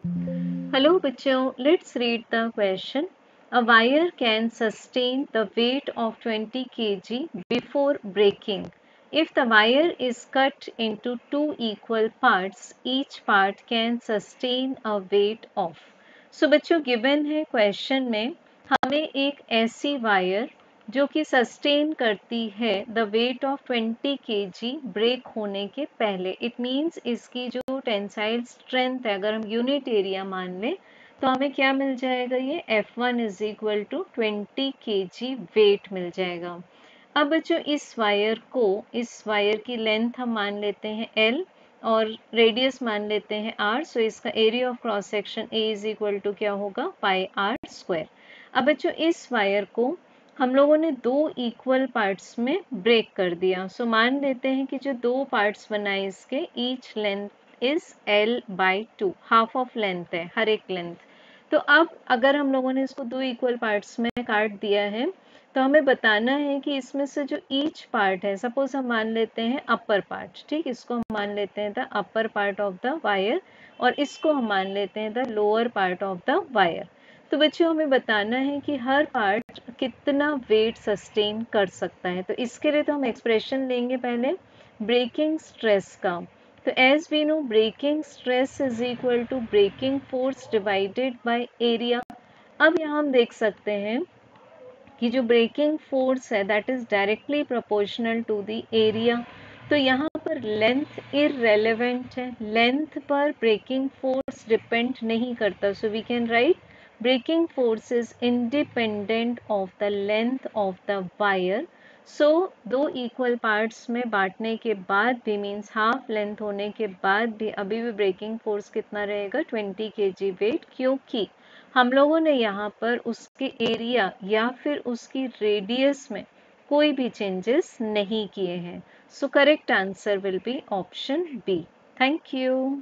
Hello बच्चों, let's read the question. A wire can sustain the weight of 20 kg before breaking. If the wire is cut into two equal parts, each part can sustain a weight of. So बच्चों given है question में हमें एक ऐसी wire जो कि sustain करती है the weight of 20 kg break होने के पहले. इट मीन्स इसकी जो टेंसाइल स्ट्रेंथ है, अगर हम यूनिट एरिया मान लें तो हमें क्या मिल जाएगा, ये F1 is equal to 20 kg weight मिल जाएगा. अब बच्चों इस वायर की लेंथ हम मान लेते हैं L और रेडियस मान लेते हैं R. सो इसका area of cross section A is equal to क्या होगा, पाई R स्क्वायर. अब बच्चों इस वायर को हम लोगों ने दो इक्वल पार्ट्स में ब्रेक कर दिया. सो मान लेते हैं कि जो दो पार्ट्स बनाए इसके, each length is L/2, half of length है हर एक लेंथ. तो अब अगर हम लोगों ने इसको दो इक्वल पार्ट्स में काट दिया है तो हमें बताना है कि इसमें से जो ईच पार्ट है, सपोज हम मान लेते हैं अपर पार्ट, ठीक, इसको हम मान लेते हैं the upper part of the wire और इसको हम मान लेते हैं the lower part of the wire. तो बच्चों हमें बताना है कि हर पार्ट कितना वेट सस्टेन कर सकता है. तो इसके लिए तो हम एक्सप्रेशन लेंगे पहले ब्रेकिंग स्ट्रेस का. तो as we know breaking stress is equal to breaking force divided by area. अब यहाँ हम देख सकते हैं कि जो ब्रेकिंग फोर्स है that is directly proportional to the area. तो यहाँ पर लेंथ इररेलेवेंट है, लेंथ पर ब्रेकिंग फोर्स डिपेंड नहीं करता. So we can write breaking force is independent of the length of the wire. So दो इक्वल पार्ट्स में बांटने के बाद भी, मीन्स हाफ लेंथ होने के बाद भी अभी भी ब्रेकिंग फोर्स कितना रहेगा, 20 kg वेट, क्योंकि हम लोगों ने यहाँ पर उसके एरिया या फिर उसकी रेडियस में कोई भी चेंजेस नहीं किए हैं. So correct answer will be option B. Thank you.